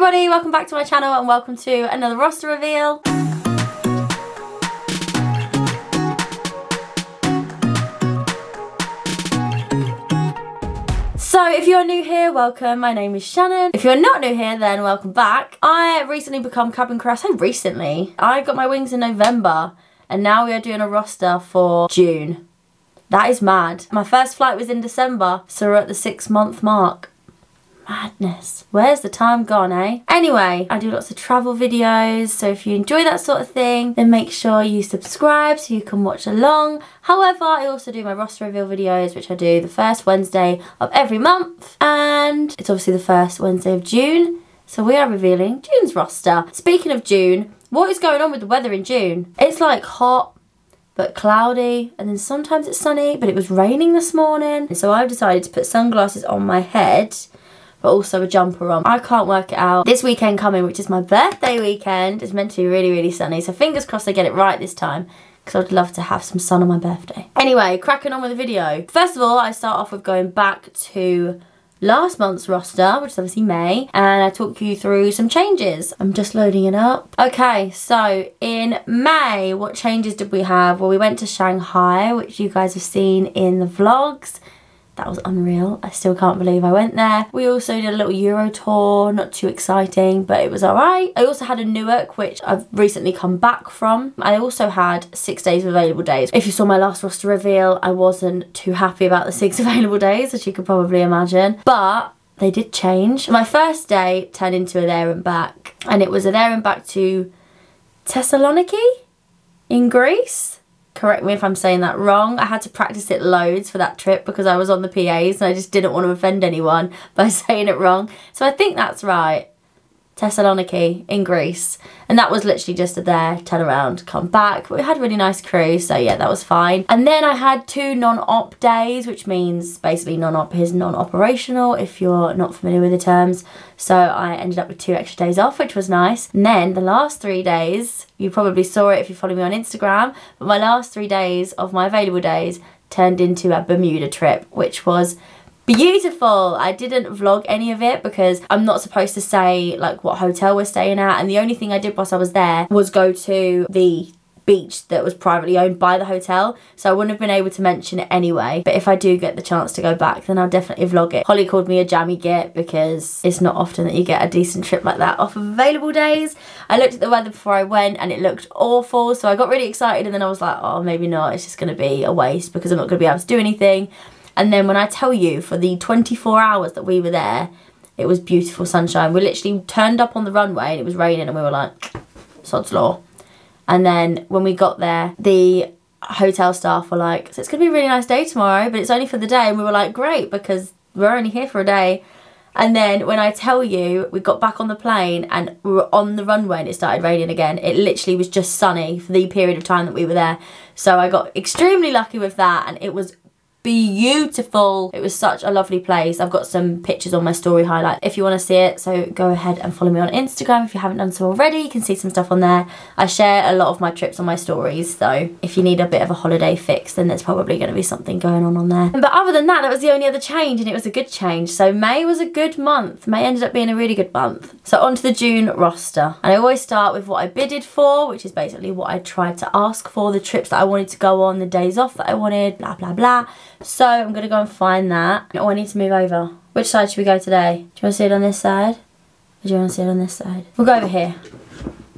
everybody, welcome back to my channel and welcome to another roster reveal. So if you're new here, welcome, my name is Shannon. If you're not new here, then welcome back. I recently become cabin crew. I say recently, I got my wings in November and now we are doing a roster for June. That is mad. My first flight was in December, so we're at the 6-month mark. Madness. Where's the time gone, eh? Anyway, I do lots of travel videos, so if you enjoy that sort of thing, then make sure you subscribe so you can watch along. However, I also do my roster reveal videos, which I do the first Wednesday of every month, and it's obviously the first Wednesday of June, so we are revealing June's roster. Speaking of June, what is going on with the weather in June? It's like hot, but cloudy, and then sometimes it's sunny, but it was raining this morning, and so I've decided to put sunglasses on my head, but also a jumper on. I can't work it out. This weekend coming, which is my birthday weekend, is meant to be really, really sunny. So fingers crossed I get it right this time, because I'd love to have some sun on my birthday. Anyway, cracking on with the video. First of all, I start off with going back to last month's roster, which is obviously May, and I talk you through some changes. I'm just loading it up. Okay, so in May, what changes did we have? Well, we went to Shanghai, which you guys have seen in the vlogs. That was unreal. I still can't believe I went there. We also did a little Euro tour, not too exciting, but it was alright. I also had a Newark, which I've recently come back from. I also had 6 days of available days. If you saw my last roster reveal, I wasn't too happy about the 6 available days, as you could probably imagine, but they did change. My first day turned into a there and back, and it was a there and back to Thessaloniki in Greece. Correct me if I'm saying that wrong. I had to practice it loads for that trip because I was on the PAs and I just didn't want to offend anyone by saying it wrong. So I think that's right. Thessaloniki in Greece. And that was literally just a there, turn around, come back. We had a really nice crew, so yeah, that was fine. And then I had 2 non-op days, which means basically non-op is non-operational if you're not familiar with the terms. So I ended up with 2 extra days off, which was nice. And then the last 3 days, you probably saw it if you follow me on Instagram, but my last 3 days of my available days turned into a Bermuda trip, which was beautiful. I didn't vlog any of it because I'm not supposed to say like what hotel we're staying at, and the only thing I did whilst I was there was go to the beach that was privately owned by the hotel, so I wouldn't have been able to mention it anyway. But if I do get the chance to go back, then I'll definitely vlog it. Holly called me a jammy git because it's not often that you get a decent trip like that off of available days. I looked at the weather before I went and it looked awful, so I got really excited, and then I was like, oh, maybe not, it's just going to be a waste because I'm not going to be able to do anything. And then when I tell you, for the 24 hours that we were there, it was beautiful sunshine. We literally turned up on the runway and it was raining and we were like, sod's law. And then when we got there, the hotel staff were like, so it's going to be a really nice day tomorrow, but it's only for the day. And we were like, great, because we're only here for a day. And then when I tell you, we got back on the plane and we were on the runway and it started raining again. It literally was just sunny for the period of time that we were there. So I got extremely lucky with that, and it was beautiful. It was such a lovely place. I've got some pictures on my story highlight if you want to see it, so go ahead and follow me on Instagram if you haven't done so already. You can see some stuff on there. I share a lot of my trips on my stories, so if you need a bit of a holiday fix, then there's probably going to be something going on there. But other than that, that was the only other change, and it was a good change. So May was a good month. May ended up being a really good month. So on to the June roster, and I always start with what I bidded for, which is basically what I tried to ask for, the trips that I wanted to go on, the days off that I wanted, blah blah blah. So I'm going to go and find that. Oh, I need to move over. Which side should we go today? Do you want to see it on this side? Or do you want to see it on this side? We'll go over here.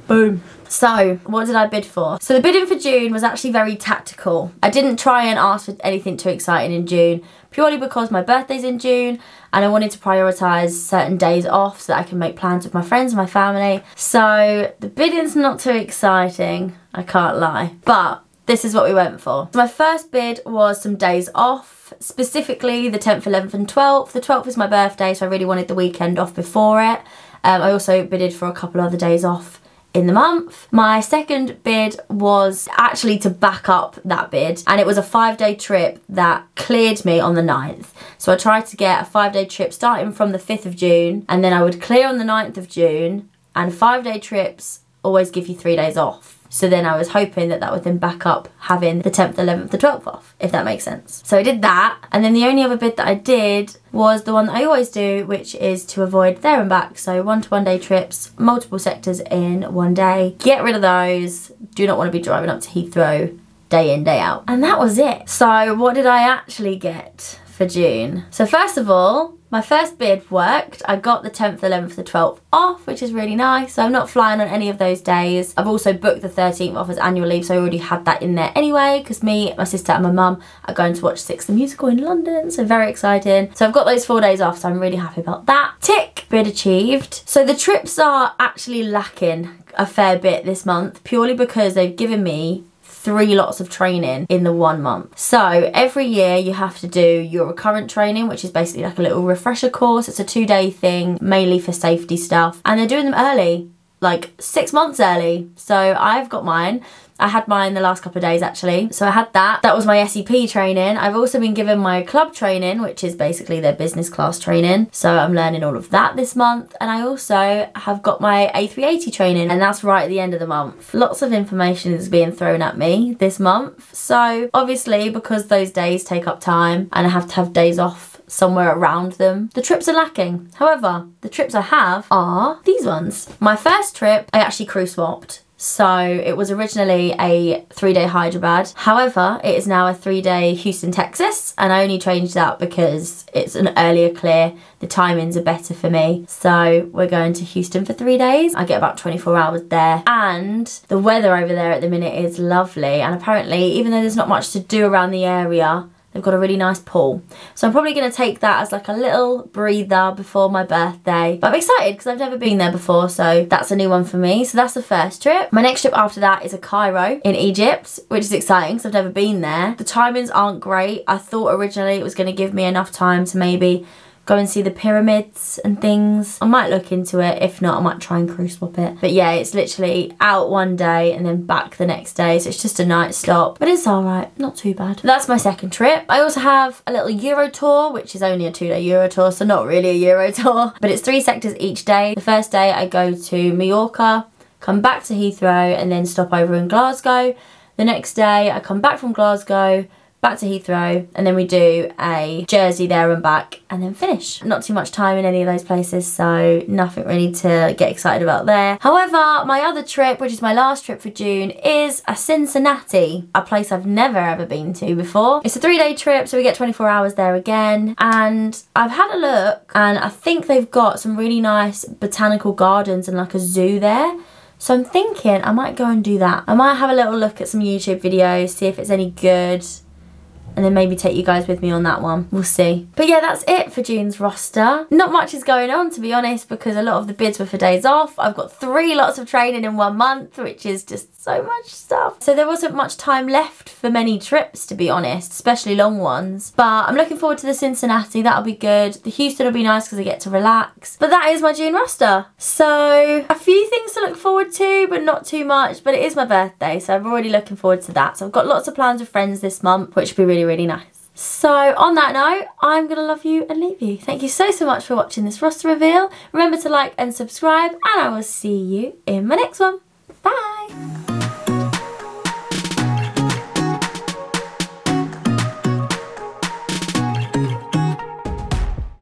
Boom. So, what did I bid for? So the bidding for June was actually very tactical. I didn't try and ask for anything too exciting in June, purely because my birthday's in June and I wanted to prioritise certain days off so that I can make plans with my friends and my family. So the bidding's not too exciting, I can't lie. But this is what we went for. So my first bid was some days off, specifically the 10th, 11th and 12th. The 12th is my birthday, so I really wanted the weekend off before it. I also bidded for a couple other days off in the month. My second bid was actually to back up that bid, and it was a 5-day trip that cleared me on the 9th. So I tried to get a 5-day trip starting from the 5th of June, and then I would clear on the 9th of June, and 5-day trips always give you 3 days off. So then I was hoping that that would then back up having the 10th, 11th, the 12th off, if that makes sense. So I did that, and then the only other bid that I did was the one that I always do, which is to avoid there and back. So 1 to 1 day trips, multiple sectors in one day. Get rid of those. Do not want to be driving up to Heathrow day in, day out. And that was it. So what did I actually get for June? So first of all, my first bid worked. I got the 10th, 11th, the 12th off, which is really nice. So I'm not flying on any of those days. I've also booked the 13th off as annual leave, so I already had that in there anyway, because me, my sister and my mum are going to watch Six the Musical in London, so very exciting. So I've got those 4 days off, so I'm really happy about that. Tick, bid achieved. So the trips are actually lacking a fair bit this month, purely because they've given me 3 lots of training in the 1 month. So every year you have to do your recurrent training, which is basically like a little refresher course. It's a 2-day thing, mainly for safety stuff, and they're doing them early, like 6 months early. So I've got mine. I had mine the last couple of days actually. So I had that. That was my SEP training. I've also been given my club training, which is basically their business class training. So I'm learning all of that this month. And I also have got my A380 training, and that's right at the end of the month. Lots of information is being thrown at me this month. So obviously, because those days take up time and I have to have days off somewhere around them, the trips are lacking. However, the trips I have are these ones. My first trip, I actually crew swapped. So it was originally a 3-day Hyderabad. However, it is now a 3-day Houston, Texas. And I only changed that because it's an earlier clear. The timings are better for me. So we're going to Houston for 3 days. I get about 24 hours there. And the weather over there at the minute is lovely. And apparently, even though there's not much to do around the area, they've got a really nice pool. So I'm probably going to take that as like a little breather before my birthday. But I'm excited because I've never been there before, so that's a new one for me. So that's the first trip. My next trip after that is a Cairo in Egypt, which is exciting because I've never been there. The timings aren't great. I thought originally it was going to give me enough time to maybe go and see the pyramids and things. I might look into it. If not, I might try and crew swap it. But yeah, it's literally out one day and then back the next day. So it's just a night stop. But it's alright. Not too bad. That's my second trip. I also have a little Euro tour, which is only a 2-day Euro tour. So not really a Euro tour. But it's 3 sectors each day. The first day I go to Mallorca, come back to Heathrow, and then stop over in Glasgow. The next day I come back from Glasgow, back to Heathrow, and then we do a Jersey there and back, and then finish. Not too much time in any of those places, so nothing really to get excited about there. However, my other trip, which is my last trip for June, is a Cincinnati, a place I've never ever been to before. It's a 3-day trip, so we get 24 hours there again, and I've had a look, and I think they've got some really nice botanical gardens and like a zoo there. So I'm thinking I might go and do that. I might have a little look at some YouTube videos, see if it's any good, and then maybe take you guys with me on that one. We'll see. But yeah, that's it for June's roster. Not much is going on, to be honest, because a lot of the bids were for days off. I've got 3 lots of training in 1 month, which is just so much stuff. So there wasn't much time left for many trips, to be honest, especially long ones. But I'm looking forward to the Cincinnati. That'll be good. The Houston will be nice because I get to relax. But that is my June roster. So a few things to look forward to, but not too much. But it is my birthday, so I'm already looking forward to that. So I've got lots of plans with friends this month, which will be really, really nice. So on that note, I'm gonna love you and leave you. Thank you so much for watching this roster reveal. Remember to like and subscribe, and I will see you in my next one.